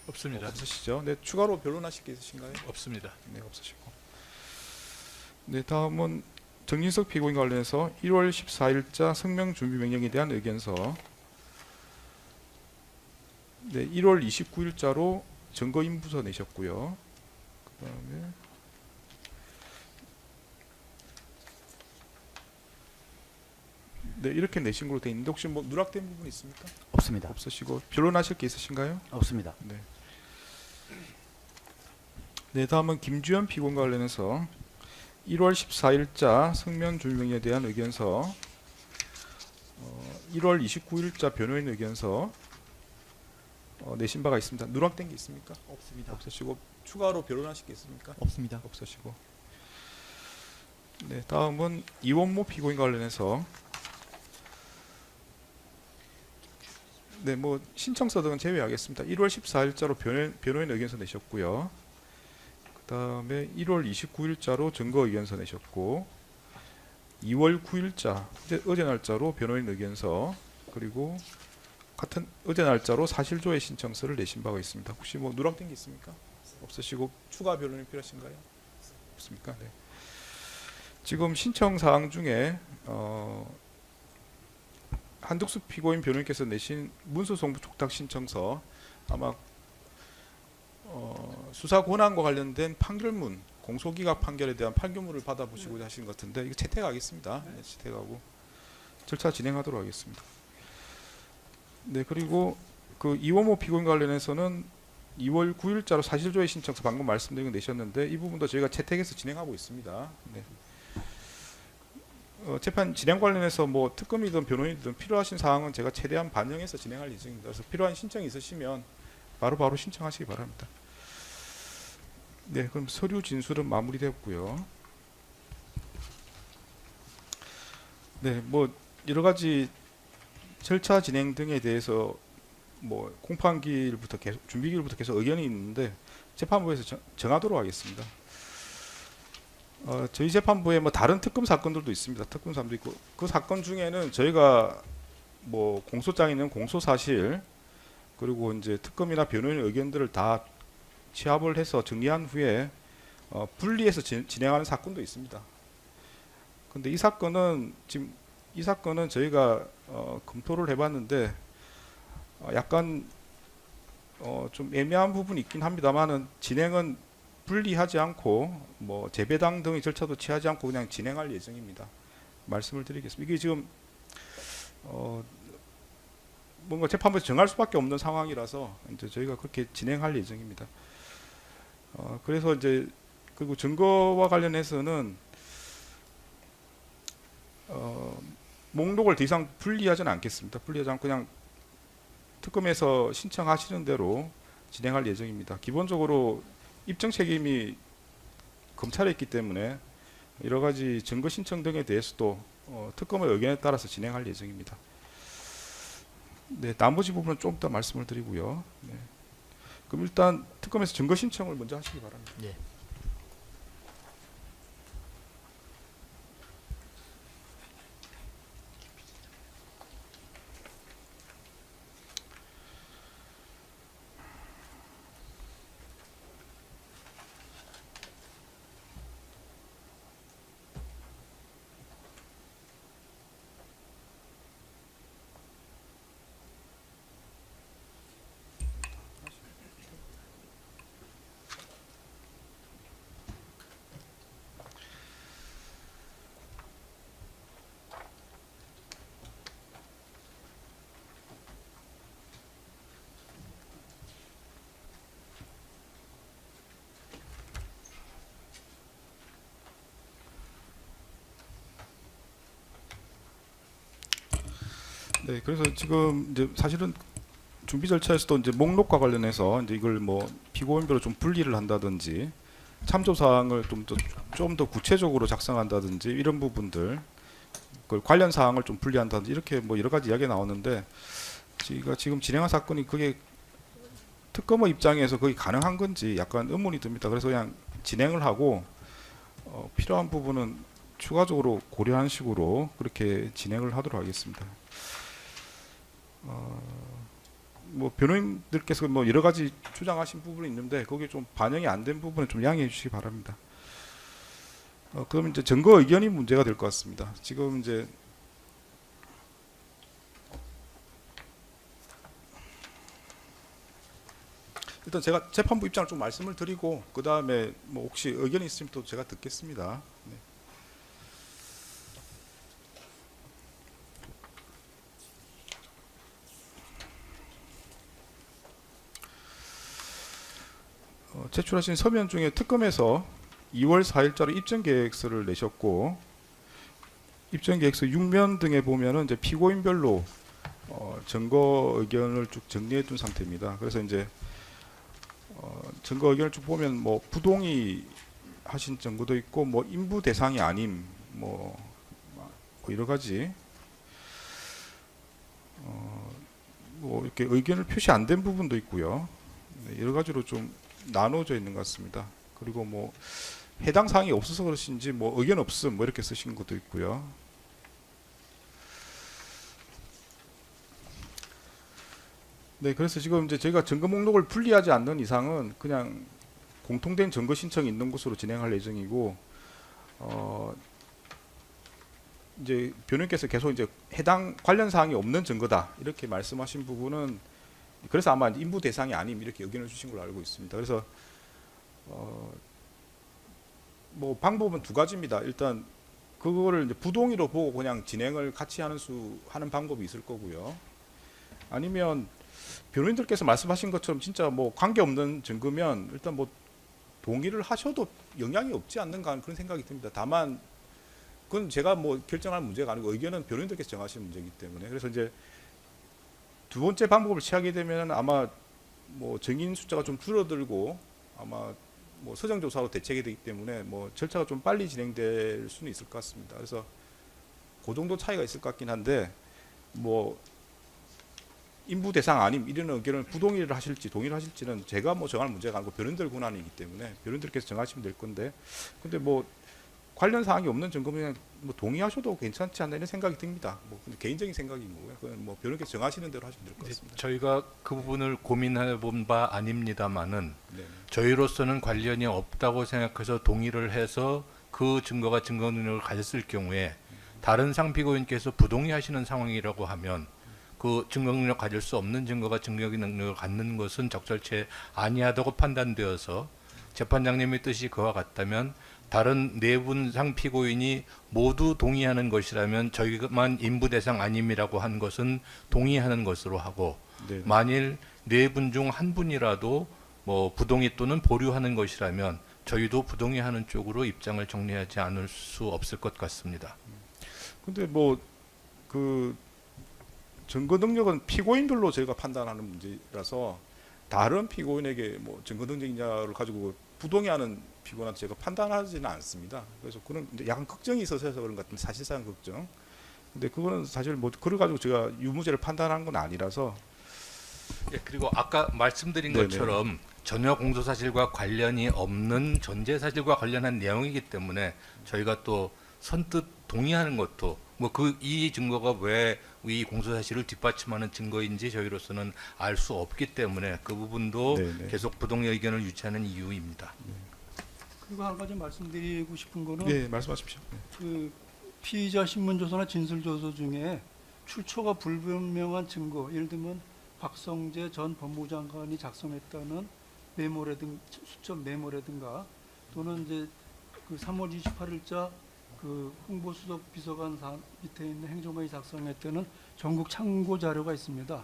없습니다. 없으시죠? 네, 추가로 변론하실 게 있으신가요? 없습니다. 네, 없으시고. 네, 다음은 정진석 피고인 관련해서 1월 14일자 성명 준비 명령에 대한 의견서. 네, 1월 29일자로 증거 인부서 내셨고요. 그다음에 네, 이렇게 내신 걸로 돼 있는데 혹시 뭐 누락된 부분 있습니까? 없습니다. 없으시고 변론하실 게 있으신가요? 없습니다. 네. 네, 다음은 김주현 피고인 관련해서 1월 14일자 성명 준비명령에 대한 의견서, 1월 29일자 변호인 의견서 내신 바가 있습니다. 누락된 게 있습니까? 없습니다. 없으시고 추가로 변론하실 게 있습니까? 없습니다. 없으시고. 네, 다음은 이원모 피고인 관련해서 네, 뭐 신청서 등은 제외하겠습니다. 1월 14일자로 변호인 의견서 내셨고요. 그다음에 1월 29일자로 증거 의견서 내셨고, 2월 9일자 어제 날짜로 변호인 의견서, 그리고 같은 어제 날짜로 사실조회 신청서를 내신 바가 있습니다. 혹시 뭐 누락된 게 있습니까? 없으시고 추가 변론이 필요하신가요? 없습니까? 네. 지금 신청 사항 중에 한덕수 피고인 변호인께서 내신 문서송부 촉탁 신청서, 아마 수사 권한과 관련된 판결문, 공소기각 판결에 대한 판결문을 받아보시고자 하신 것 같은데 이거 채택하겠습니다. 네, 채택하고 절차 진행하도록 하겠습니다. 네, 그리고 그 이원모 피고인 관련해서는 2월 9일자로 사실조회 신청서 방금 말씀드린 거 내셨는데 이 부분도 저희가 채택해서 진행하고 있습니다. 네. 재판 진행 관련해서 뭐 특검이든 변호인이든 필요하신 사항은 제가 최대한 반영해서 진행할 예정입니다. 그래서 필요한 신청이 있으시면 바로 신청하시기 바랍니다. 네, 그럼 서류 진술은 마무리되었고요. 네, 뭐 여러 가지 절차 진행 등에 대해서 뭐 공판기일부터 계속 준비기일부터 계속 의견이 있는데 재판부에서 정하도록 하겠습니다. 저희 재판부에 뭐 다른 특검 사건들도 있습니다. 특검 사건도 있고 그 사건 중에는 저희가 뭐 공소장에 있는 공소 사실, 그리고 이제 특검이나 변호인의 의견들을 다 취합을 해서 정리한 후에 분리해서 진행하는 사건도 있습니다. 근데 이 사건은 저희가 검토를 해봤는데 약간 좀 애매한 부분이 있긴 합니다만은 진행은 분리하지 않고 뭐 재배당 등의 절차도 취하지 않고 그냥 진행할 예정입니다. 말씀을 드리겠습니다. 이게 지금 뭔가 재판부에서 정할 수밖에 없는 상황이라서 이제 저희가 그렇게 진행할 예정입니다. 그래서 이제 그리고 증거와 관련해서는 목록을 더 이상 분리하지는 않겠습니다. 분리하지 않고 그냥 특검에서 신청하시는 대로 진행할 예정입니다. 기본적으로 입증 책임이 검찰에 있기 때문에 여러 가지 증거 신청 등에 대해서도 특검의 의견에 따라서 진행할 예정입니다. 네, 나머지 부분은 좀 더 말씀을 드리고요. 네. 그럼 일단 특검에서 증거 신청을 먼저 하시기 바랍니다. 예. 네, 그래서 지금 이제 사실은 준비 절차에서도 이제 목록과 관련해서 이제 이걸 뭐 피고인별로 좀 분리를 한다든지 참조 사항을 좀 더 구체적으로 작성한다든지 이런 부분들, 그 관련 사항을 좀 분리한다든지 이렇게 뭐 여러 가지 이야기가 나오는데 저희가 지금 진행한 사건이 그게 특검의 입장에서 그게 가능한 건지 약간 의문이 듭니다. 그래서 그냥 진행을 하고 필요한 부분은 추가적으로 고려하는 식으로 그렇게 진행을 하도록 하겠습니다. 뭐 변호인들께서 뭐 여러 가지 주장하신 부분이 있는데 거기에 좀 반영이 안 된 부분은 좀 양해해 주시기 바랍니다. 그럼 이제 증거 의견이 문제가 될 것 같습니다. 지금 이제 일단 제가 재판부 입장을 좀 말씀을 드리고 그 다음에 뭐 혹시 의견이 있으면 또 제가 듣겠습니다. 네. 제출하신 서면 중에 특검에서 2월 4일자로 입증계획서를 내셨고 입증계획서 6면 등에 보면은 이제 피고인별로 증거 의견을 쭉 정리해 둔 상태입니다. 그래서 이제 증거 의견을 쭉 보면 뭐 부동의 하신 증거도 있고 뭐 인부 대상이 아님 뭐 여러 가지 뭐 이렇게 의견을 표시 안 된 부분도 있고요. 네, 여러 가지로 좀 나눠져 있는 것 같습니다. 그리고 뭐 해당 사항이 없어서 그러신지 뭐 의견 없음 뭐 이렇게 쓰신 것도 있고요. 네, 그래서 지금 이제 저희가 증거 목록을 분리하지 않는 이상은 그냥 공통된 증거 신청이 있는 곳으로 진행할 예정이고, 이제 변호인께서 계속 이제 해당 관련 사항이 없는 증거다 이렇게 말씀하신 부분은 그래서 아마 인부 대상이 아님 이렇게 의견을 주신 걸로 알고 있습니다. 그래서 뭐 방법은 두 가지입니다. 일단 그거를 이제 부동의로 보고 그냥 진행을 같이 하는 방법이 있을 거고요. 아니면 변호인들께서 말씀하신 것처럼 진짜 뭐 관계없는 증거면 일단 뭐 동의를 하셔도 영향이 없지 않는가 하는 그런 생각이 듭니다. 다만 그건 제가 뭐 결정할 문제가 아니고 의견은 변호인들께서 정하시는 문제이기 때문에 그래서 이제 두 번째 방법을 취하게 되면 아마 뭐 증인 숫자가 좀 줄어들고 아마 뭐 서정조사로 대책이 되기 때문에 뭐 절차가 좀 빨리 진행될 수는 있을 것 같습니다. 그래서 그 정도 차이가 있을 것 같긴 한데 뭐 인부 대상 아님 이런 의견을 부동의를 하실지 동의를 하실지는 제가 뭐 정할 문제가 아니고 변호인들 권한이기 때문에 변호인들께서 정하시면 될 건데 근데 뭐 관련 사항이 없는 증거면 뭐 동의하셔도 괜찮지 않나 이런 생각이 듭니다. 뭐 근데 개인적인 생각인 거고요. 그건 뭐 변호인께서 정하시는 대로 하시면 될 것 같습니다. 저희가 그 부분을 고민해 본 바 아닙니다만은 네. 저희로서는 관련이 없다고 생각해서 동의를 해서 그 증거가 증거 능력을 가졌을 경우에 다른 상피고인께서 부동의하시는 상황이라고 하면 그 증거 능력 가질 수 없는 증거가 증거 능력을 갖는 것은 적절치 아니하다고 판단되어서 재판장님의 뜻이 그와 같다면 다른 네 분 상피고인이 모두 동의하는 것이라면 저희만 인부 대상 아님이라고 한 것은 동의하는 것으로 하고 네. 만일 네 분 중 한 분이라도 뭐 부동의 또는 보류하는 것이라면 저희도 부동의하는 쪽으로 입장을 정리하지 않을 수 없을 것 같습니다. 근데 뭐 그 증거 능력은 피고인별로 저희가 판단하는 문제라서 다른 피고인에게 뭐 증거 능력이냐를 가지고 부동의하는 피고인한테 제가 판단하지는 않습니다. 그래서 그런 이제 약간 걱정이 있어서 그런 것 같은데 사실상 걱정. 근데 그거는 사실 뭐 그걸 가지고 제가 유무죄를 판단하는 건 아니라서. 예, 그리고 아까 말씀드린 네네. 것처럼 전혀 공소 사실과 관련이 없는 전제 사실과 관련한 내용이기 때문에 저희가 또 선뜻 동의하는 것도 뭐 이 증거가 왜 이 공소 사실을 뒷받침하는 증거인지 저희로서는 알 수 없기 때문에 그 부분도 네네. 계속 부동의 의견을 유치하는 이유입니다. 그리고 한 가지 말씀드리고 싶은 거는 네, 말씀하십시오. 그 피의자 신문조서나 진술조서 중에 출처가 불분명한 증거, 예를 들면 박성재 전 법무부 장관이 작성했다는 메모라든가 수첩 메모라든가 또는 이제 그 3월 28일자 그 홍보수석 비서관 밑에 있는 행정관이 작성했다는 전국 참고 자료가 있습니다.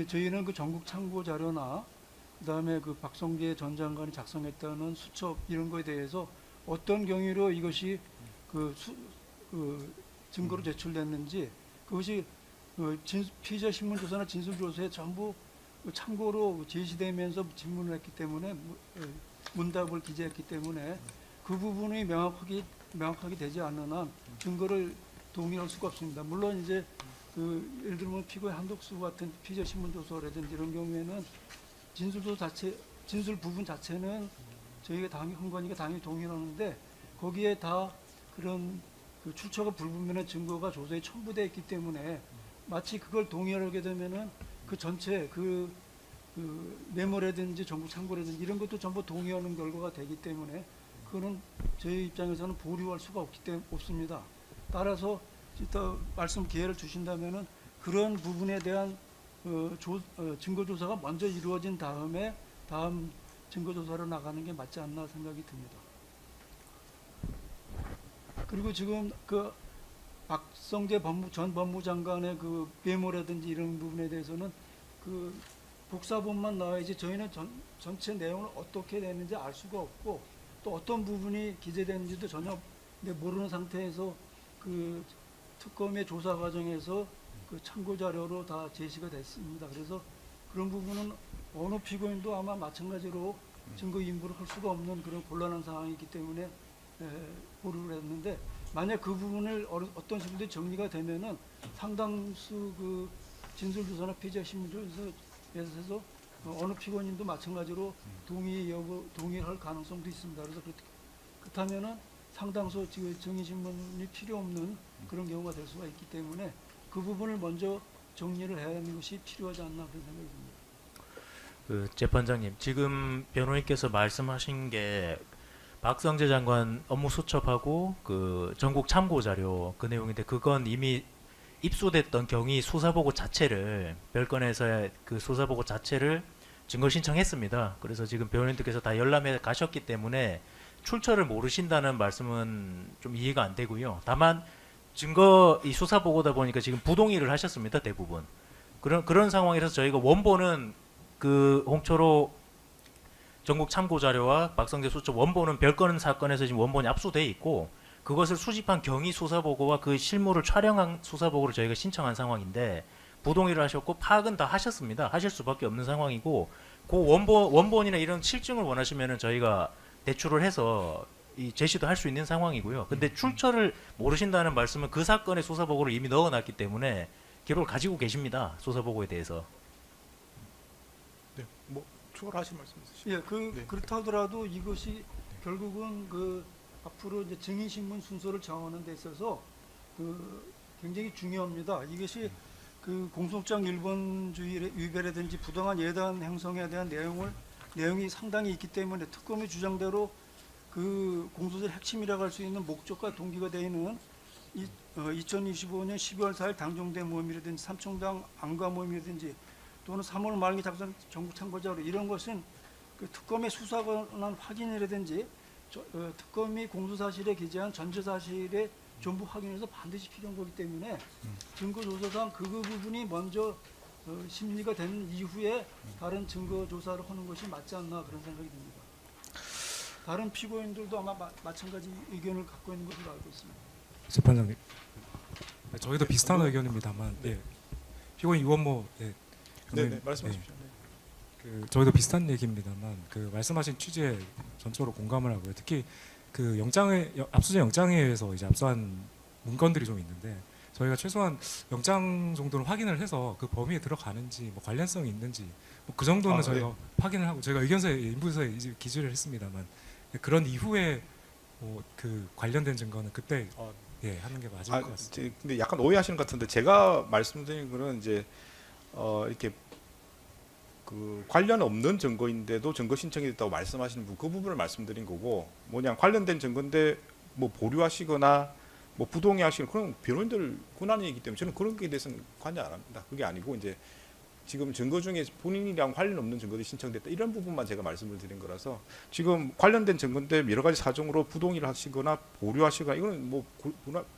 저희는 그 전국 참고 자료나 그다음에 그 박성재 전 장관이 작성했다는 수첩 이런 거에 대해서 어떤 경위로 이것이 그 증거로 제출됐는지 그것이 피의자 신문조사나 진술조서에 전부 참고로 제시되면서 질문을 했기 때문에 문답을 기재했기 때문에 그 부분이 명확하게 되지 않는 한 증거를 동의할 수가 없습니다. 물론 이제 그 예를 들면 피고의 한독수 같은 피의자 신문조서라든지 이런 경우에는 진술 부분 자체는 저희가 헌건위가 당연히 동의를 하는데 거기에 다 그런 그 출처가 불분명한 증거가 조서에 첨부되어 있기 때문에 마치 그걸 동의하게 되면은 그 전체 그 메모라든지 전국 창고라든지 이런 것도 전부 동의하는 결과가 되기 때문에 그거는 저희 입장에서는 보류할 수가 없습니다. 따라서 이따 말씀 기회를 주신다면은 그런 부분에 대한 증거 조사가 먼저 이루어진 다음에 다음 증거 조사로 나가는 게 맞지 않나 생각이 듭니다. 그리고 지금 그 박성재 전 법무장관의 그 메모라든지 이런 부분에 대해서는 그 복사본만 나와야지 저희는 전체 내용을 어떻게 됐는지 알 수가 없고 또 어떤 부분이 기재되는지도 전혀 모르는 상태에서 그 특검의 조사 과정에서 그 참고 자료로 다 제시가 됐습니다. 그래서 그런 부분은 어느 피고인도 아마 마찬가지로 증거 인부를 할 수가 없는 그런 곤란한 상황이기 때문에 보류를 했는데 만약 그 부분을 어떤 식으로 정리가 되면은 상당수 그 진술조사나 피의자 신문조사에서 어느 피고인도 마찬가지로 동의할 가능성도 있습니다. 그래서 그렇다면은 상당수 지금 정의신문이 필요 없는 그런 경우가 될 수가 있기 때문에 그 부분을 먼저 정리를 해야 하는 것이 필요하지 않나 그런 생각이 듭니다. 그 재판장님, 지금 변호인께서 말씀하신 게 박성재 장관 업무 수첩하고 그 전국 참고 자료 그 내용인데 그건 이미 입수됐던 경위 수사보고 자체를 별건에서의 그 수사보고 자체를 증거 신청했습니다. 그래서 지금 변호인들께서 다 열람해 가셨기 때문에 출처를 모르신다는 말씀은 좀 이해가 안 되고요. 다만 증거 이 수사 보고다 보니까 지금 부동의를 하셨습니다. 대부분 그런 상황이라서 저희가 원본은 그 홍초로 전국 참고 자료와 박성재 수첩 원본은 별건 사건에서 지금 원본이 압수돼 있고 그것을 수집한 경위 수사 보고와 그 실물을 촬영한 수사 보고를 저희가 신청한 상황인데 부동의를 하셨고 파악은 다 하셨습니다. 하실 수밖에 없는 상황이고 그 원본이나 이런 실증을 원하시면은 저희가 대출을 해서 이 제시도 할 수 있는 상황이고요. 근데 출처를 모르신다는 말씀은 그 사건의 수사 보고를 이미 넣어놨기 때문에 기록을 가지고 계십니다. 수사 보고에 대해서. 네, 뭐 추가로 하실 말씀 있으시죠? 예, 네. 그렇다 하더라도 이것이 결국은 그 앞으로 이제 증인신문 순서를 정하는 데 있어서 그 굉장히 중요합니다. 이것이 그 공소장 일본주의 위배라든지 부당한 예단 행성에 대한 내용이 상당히 있기 때문에 특검의 주장대로 그 공소의 핵심이라고 할 수 있는 목적과 동기가 되어 있는 2025년 12월 4일 당정대 모임이라든지 삼청당 안가 모임이라든지 또는 3월 말기 작성 전국 참고자료 이런 것은 그 특검의 수사 권한 확인이라든지 특검이 공소사실에 기재한 전제사실의 전부 확인해서 반드시 필요한 거기 때문에 증거조사상 그 부분이 먼저 심리가 된 이후에 다른 증거조사를 하는 것이 맞지 않나 그런 생각이 듭니다. 다른 피고인들도 아마 마찬가지 의견을 갖고 있는 것으로 알고 있습니다. 재판장님, 저희도 비슷한 의견입니다만, 예, 피고인 이원모, 예, 네, 말씀하십시오. 네. 그 저희도 비슷한 얘기입니다만, 그 말씀하신 취지에 전적으로 공감을 하고요. 특히 그 압수수색 영장에 의해서 이제 압수한 문건들이 좀 있는데, 저희가 최소한 영장 정도는 확인을 해서 그 범위에 들어가는지, 뭐 관련성이 있는지, 뭐 그 정도는 저희가 확인을 하고, 저희가 의견서에 인부서에 이제 기재를 했습니다만, 그런 이후에 뭐 그 관련된 증거는 그때 예 하는 게 맞을 것 같습니다. 근데 약간 오해하시는 것 같은데 제가 말씀드린 거는 이제 이렇게 그 관련 없는 증거인데도 증거 신청이 됐다고 말씀하시는 그 부분을 말씀드린 거고 뭐냐 관련된 증거인데 뭐 보류하시거나 뭐 부동의하시거나 그런 변호인들 권한이기 때문에 저는 그런 게 대해서는 관여 안 합니다. 그게 아니고 이제 지금 증거 중에 본인이랑 관련 없는 증거들이 신청됐다 이런 부분만 제가 말씀을 드린 거라서 지금 관련된 증거인데 여러 가지 사정으로 부동의를 하시거나 보류하시거나 이거는 뭐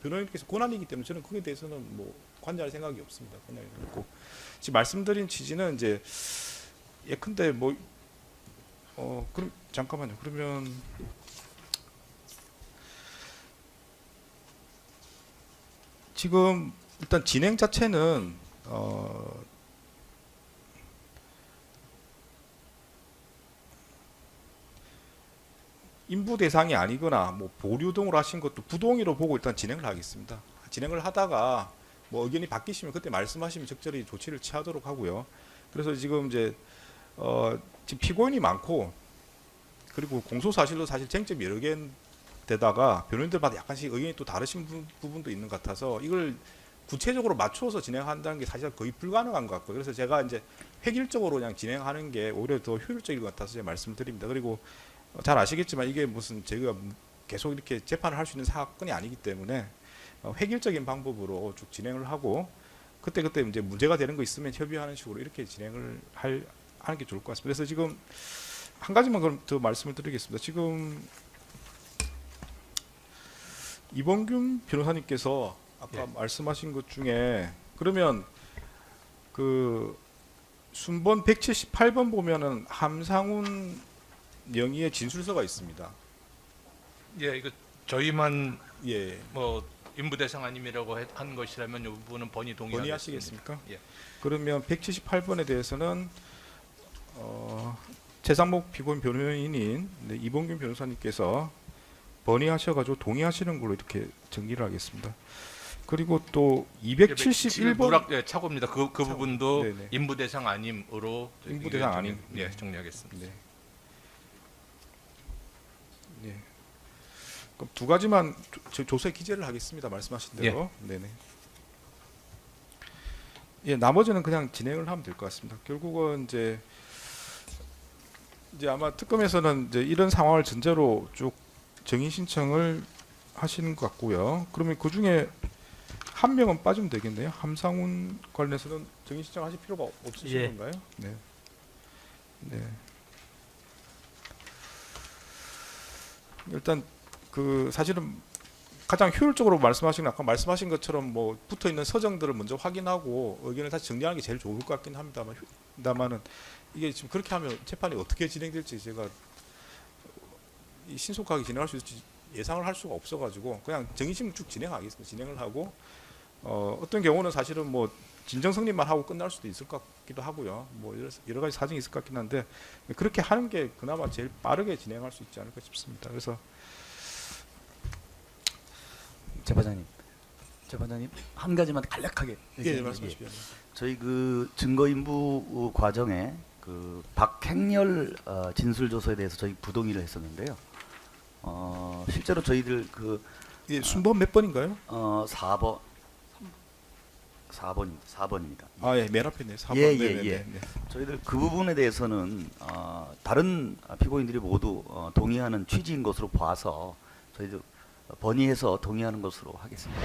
변호인께서 권한이기 때문에 저는 그에 대해서는 뭐 관여할 생각이 없습니다. 관여할 없고 지금 말씀드린 취지는 이제 예컨대 뭐 그럼 잠깐만요. 그러면 지금 일단 진행 자체는 인부 대상이 아니거나 뭐 보류 등으로 하신 것도 부동의로 보고 일단 진행을 하겠습니다. 진행을 하다가 뭐 의견이 바뀌시면 그때 말씀하시면 적절히 조치를 취하도록 하고요. 그래서 지금 이제 지금 피고인이 많고 그리고 공소 사실로 사실 쟁점이 여러 개데다가 변호인들마다 약간씩 의견이 또 다르신 부분도 있는 것 같아서 이걸 구체적으로 맞춰서 진행한다는 게 사실 거의 불가능한 것 같고요. 그래서 제가 이제 획일적으로 그냥 진행하는 게 오히려 더 효율적일 것 같아서 제가 말씀드립니다. 그리고 잘 아시겠지만 이게 무슨 저희가 계속 이렇게 재판을 할 수 있는 사건이 아니기 때문에 획일적인 방법으로 쭉 진행을 하고 그때 이제 문제가 되는 거 있으면 협의하는 식으로 이렇게 진행을 하는 게 좋을 것 같습니다. 그래서 지금 한 가지만 그럼 더 말씀을 드리겠습니다. 지금 이범균 변호사님께서 아까 말씀하신 것 중에 그러면 그 순번 178번 보면은 함상훈 영희의 진술서가 있습니다. 예, 이거 저희만 예, 뭐 인부 대상 아님이라고 한 것이라면 이 부분은 번이 동의하겠습니다. 건의하시겠습니까? 예. 그러면 178번에 대해서는 최상목 피고인 변호인인 이범균 변호사님께서 번의하셔가지고 동의하시는 걸로 이렇게 정리를 하겠습니다. 그리고 또 지금 271번 누락 착오입니다. 그 부분도 네네. 인부 대상 아님으로 인부 대상 아님. 예, 정리하겠습니다. 네. 네. 그럼 두 가지만 조세 기재를 하겠습니다. 말씀하신 대로. 네네. 예, 나머지는 그냥 진행을 하면 될 것 같습니다. 결국은 이제 아마 특검에서는 이제 이런 상황을 전제로 쭉 정의 신청을 하시는 것 같고요. 그러면 그 중에 한 명은 빠지면 되겠네요. 함상훈 관련해서는 정의 신청하실 필요가 없으신 예. 건가요? 네. 네. 일단 그 사실은 가장 효율적으로 아까 말씀하신 것처럼 뭐 붙어 있는 서정들을 먼저 확인하고 의견을 다시 정리하는 게 제일 좋을 것 같긴 합니다만은 이게 지금 그렇게 하면 재판이 어떻게 진행될지 제가 신속하게 진행할 수 있을지 예상을 할 수가 없어가지고 그냥 정의심 쭉 진행하겠습니다. 진행을 하고 어떤 경우는 사실은 뭐 진정 성립만 하고 끝날 수도 있을 것 같기도 하고요. 뭐 여러 가지 사정이 있을 것 같긴 한데 그렇게 하는 게 그나마 제일 빠르게 진행할 수 있지 않을까 싶습니다. 그래서 재판장님 한 가지만 간략하게 예, 말씀하십시오. 저희 그 증거인부 과정에 그 박행렬 진술조서에 대해서 저희 부동의를 했었는데요. 실제로 저희들 그 예, 순번 몇 번인가요? 4번입니다. 아, 예, 맨 앞에 있네요. 4번. 예, 네네네. 예. 네. 저희들 그 부분에 대해서는 다른 피고인들이 모두 동의하는 취지인 것으로 봐서 저희도 번의해서 동의하는 것으로 하겠습니다.